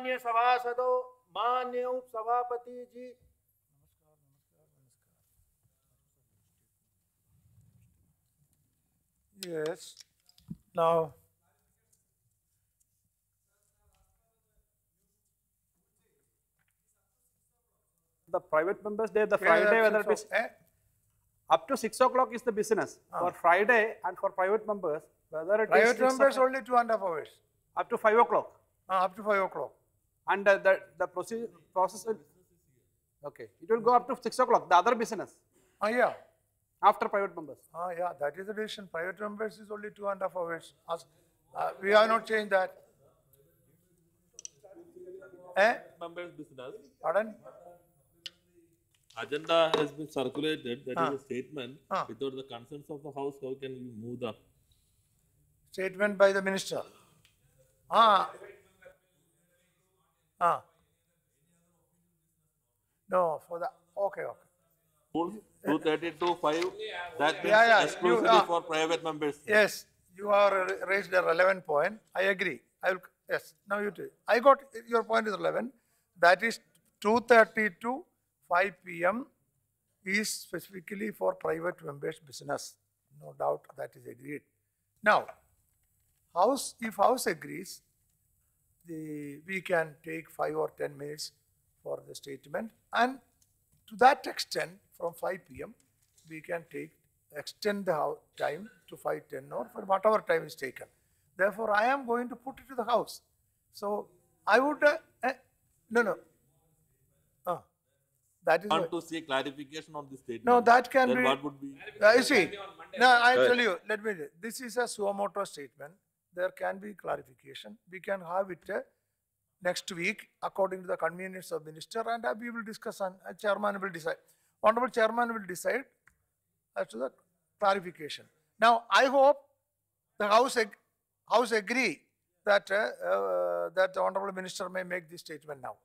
मान्य सभासदों, मान्य उप सभापति जी, Yes. Now, the private members day, the Friday, whether it is up to 6 o'clock is the business. For Friday and for private members, whether it is private members only 2.5 hours. up to 5 o'clock. Up to 5 o'clock. And the process will, okay, it will go up to 6 o'clock, the other business. Yeah. After private members. Yeah, that is the decision. Private members is only 2.5 hours. We have not changed that. Members business. Pardon? Agenda has been circulated, that is a statement. Without the consent of the House, how can we move the Statement by the minister. No, for the, okay. rules 230 to 5, that means Yeah, exclusively for private members. Yes, you have raised a relevant point. I agree. I will, yes, now you do. I got your point is relevant. That is 2:30 to 5 p.m. is specifically for private members' business. No doubt that is agreed. Now, if House agrees, we can take 5 or 10 minutes for the statement, and to that extent, from 5 p.m., we can extend the time to 5:10 or for whatever time is taken. Therefore, I am going to put it to the House. So, I would, no. That is Want to see clarification on this statement? No, that can then be. What would be? You see, no, I tell you, let me. This is a suo motu statement. There can be clarification. We can have it next week according to the convenience of minister, and we will discuss and chairman will decide. Honorable chairman will decide as to the clarification. Now, I hope the House agree that that the honorable minister may make this statement now.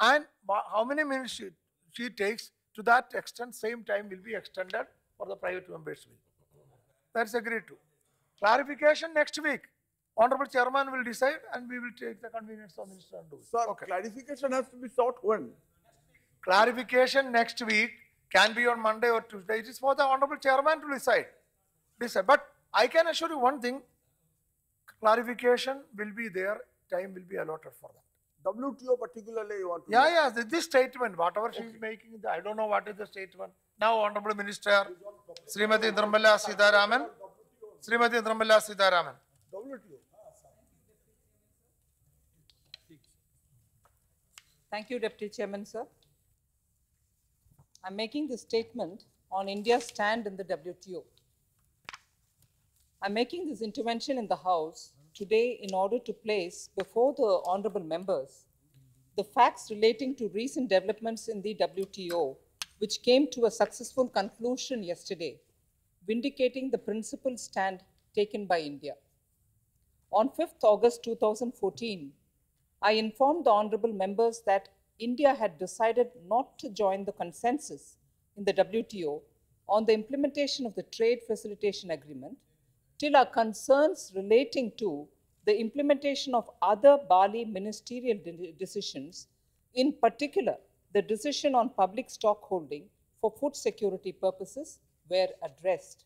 And how many minutes she takes, to that extent, same time will be extended for the private members will. That's agreed to. Clarification next week. Honorable chairman will decide and we will take the convenience of minister and do it. Sir, clarification has to be sought when? Clarification next week can be on Monday or Tuesday. It is for the honorable chairman to decide. But I can assure you one thing, clarification will be there, time will be allotted for that. WTO particularly you want to Yeah, this statement, whatever she is making, I don't know what is the statement. Now, Honorable Minister, Srimati Nirmala Sitharaman. WTO. Thank you, Deputy Chairman, sir. I'm making this statement on India's stand in the WTO. I'm making this intervention in the House today in order to place before the honorable members the facts relating to recent developments in the WTO, which came to a successful conclusion yesterday, vindicating the principled stand taken by India. On 5th August 2014, I informed the honorable members that India had decided not to join the consensus in the WTO on the implementation of the Trade Facilitation Agreement till our concerns relating to the implementation of other Bali ministerial decisions, in particular the decision on public stock holding for food security purposes, were addressed.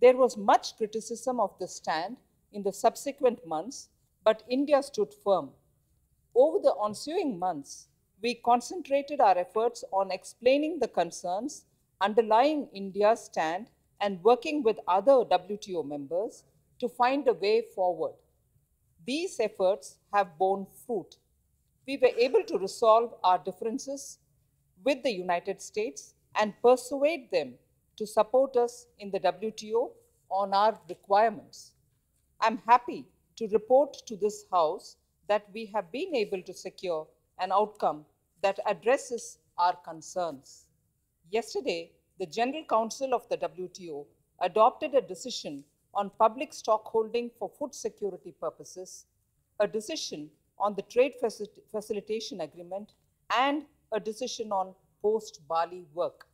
There was much criticism of the stand in the subsequent months, but India stood firm. Over the ensuing months, we concentrated our efforts on explaining the concerns underlying India's stand and working with other WTO members to find a way forward. These efforts have borne fruit. We were able to resolve our differences with the United States and persuade them to support us in the WTO on our requirements. I'm happy to report to this House that we have been able to secure an outcome that addresses our concerns. Yesterday, the General Council of the WTO adopted a decision on public stock holding for food security purposes, a decision on the Trade Facilitation Agreement, and a decision on post-Bali work.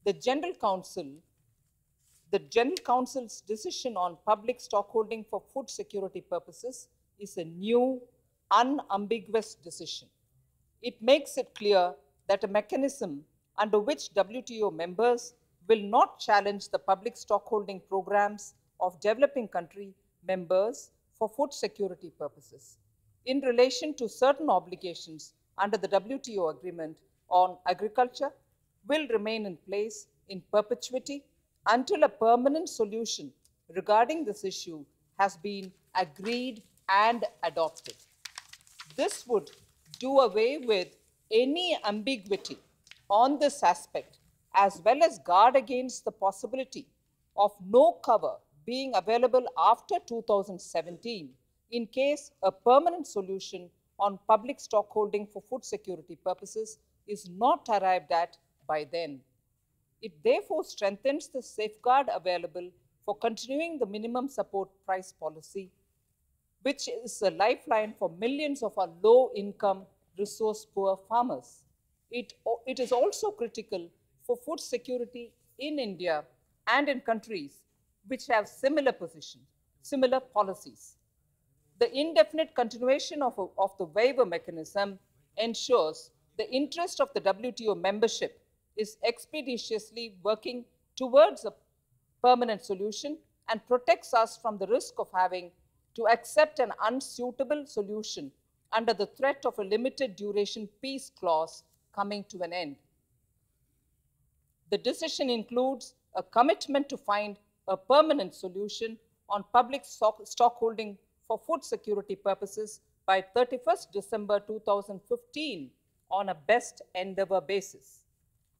The General Council's decision on public stock holding for food security purposes is a new unambiguous decision. It makes it clear that a mechanism under which WTO members will not challenge the public stockholding programs of developing country members for food security purposes. In relation to certain obligations under the WTO agreement on agriculture will remain in place in perpetuity until a permanent solution regarding this issue has been agreed and adopted. This would do away with any ambiguity on this aspect, as well as guard against the possibility of no cover being available after 2017 in case a permanent solution on public stockholding for food security purposes is not arrived at by then. It therefore strengthens the safeguard available for continuing the minimum support price policy, which is a lifeline for millions of our low-income, resource-poor farmers. It is also critical for food security in India and in countries which have similar positions, similar policies. The indefinite continuation of the waiver mechanism ensures the interest of the WTO membership is expeditiously working towards a permanent solution and protects us from the risk of having to accept an unsuitable solution under the threat of a limited duration peace clause coming to an end. The decision includes a commitment to find a permanent solution on public stockholding for food security purposes by 31st December 2015 on a best endeavor basis.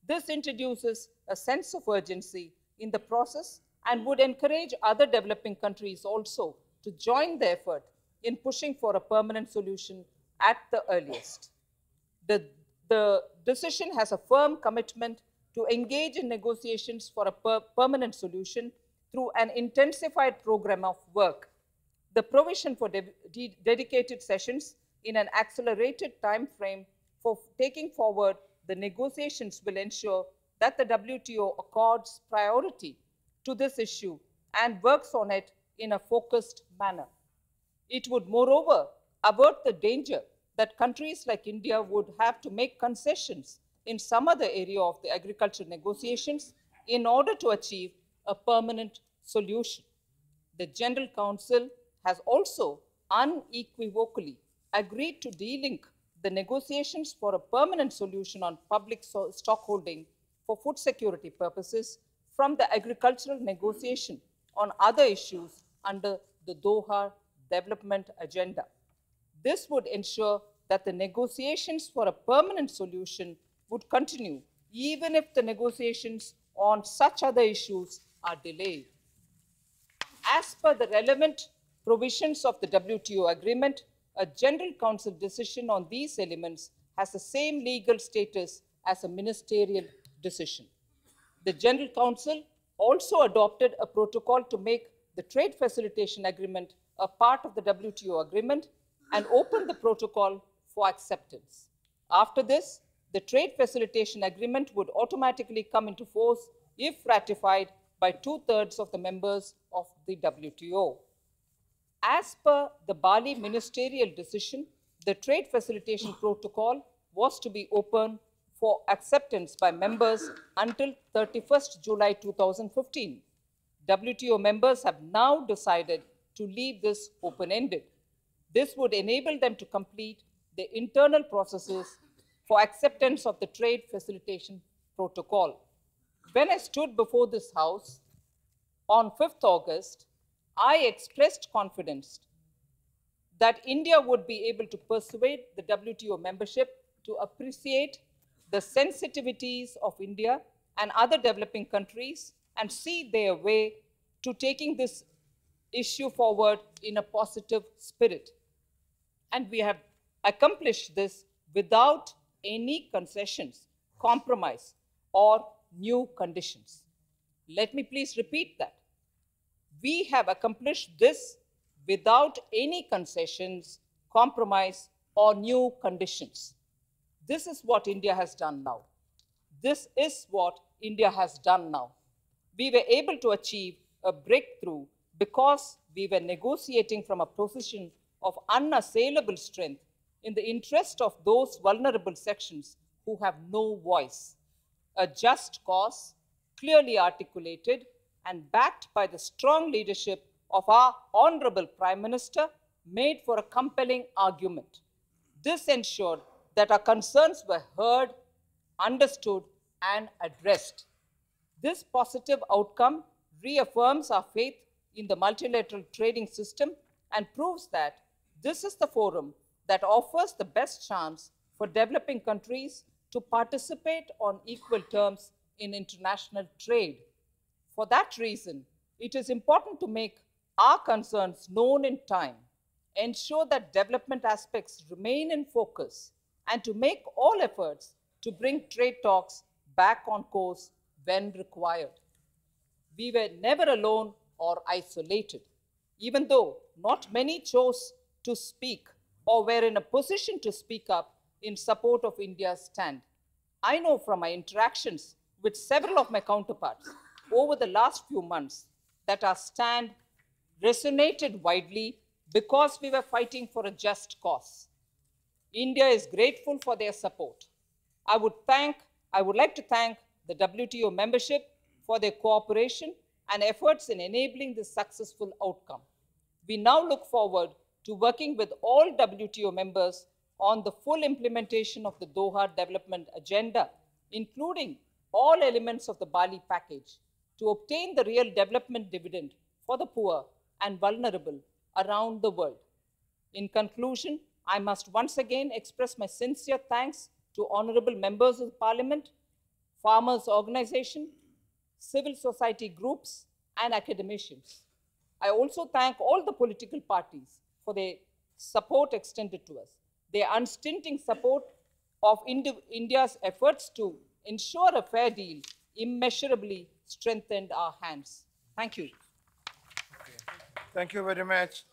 This introduces a sense of urgency in the process and would encourage other developing countries also to join the effort in pushing for a permanent solution at the earliest. The decision has a firm commitment to engage in negotiations for a permanent solution through an intensified program of work. The provision for dedicated sessions in an accelerated time frame for taking forward the negotiations will ensure that the WTO accords priority to this issue and works on it in a focused manner. It would moreover avert the danger that countries like India would have to make concessions in some other area of the agriculture negotiations in order to achieve a permanent solution. The General Council has also unequivocally agreed to delink the negotiations for a permanent solution on public stockholding for food security purposes from the agricultural negotiation on other issues under the Doha Development Agenda. This would ensure that the negotiations for a permanent solution would continue even if the negotiations on such other issues are delayed. As per the relevant provisions of the WTO agreement, a General Council decision on these elements has the same legal status as a ministerial decision. The General Council also adopted a protocol to make the Trade Facilitation Agreement a part of the WTO agreement and opened the protocol for acceptance. After this, the Trade Facilitation Agreement would automatically come into force if ratified by 2/3 of the members of the WTO. As per the Bali ministerial decision, the Trade Facilitation Protocol was to be open for acceptance by members until 31st July 2015. WTO members have now decided to leave this open-ended. This would enable them to complete the internal processes for acceptance of the Trade Facilitation Protocol. When I stood before this House on 5th August, I expressed confidence that India would be able to persuade the WTO membership to appreciate the sensitivities of India and other developing countries and see their way to taking this issue forward in a positive spirit. And we have accomplished this without any concessions, compromise, or new conditions. Let me please repeat that. We have accomplished this without any concessions, compromise, or new conditions. This is what India has done now. This is what India has done now. We were able to achieve a breakthrough because we were negotiating from a position of unassailable strength in the interest of those vulnerable sections who have no voice. A just cause, clearly articulated and backed by the strong leadership of our Honorable Prime Minister, made for a compelling argument. This ensured that our concerns were heard, understood, and addressed. This positive outcome reaffirms our faith in the multilateral trading system and proves that this is the forum that offers the best chance for developing countries to participate on equal terms in international trade. For that reason, it is important to make our concerns known in time, ensure that development aspects remain in focus, and to make all efforts to bring trade talks back on course when required. We were never alone or isolated, even though not many chose to speak or were in a position to speak up in support of India's stand. I know from my interactions with several of my counterparts over the last few months that our stand resonated widely because we were fighting for a just cause. India is grateful for their support. I would like to thank the WTO membership for their cooperation and efforts in enabling this successful outcome. We now look forward to working with all WTO members on the full implementation of the Doha Development Agenda, including all elements of the Bali package, to obtain the real development dividend for the poor and vulnerable around the world. In conclusion, I must once again express my sincere thanks to honorable members of Parliament, farmers' organizations, civil society groups, and academicians. I also thank all the political parties for their support extended to us. Their unstinting support of India's efforts to ensure a fair deal immeasurably strengthened our hands. Thank you. Thank you very much.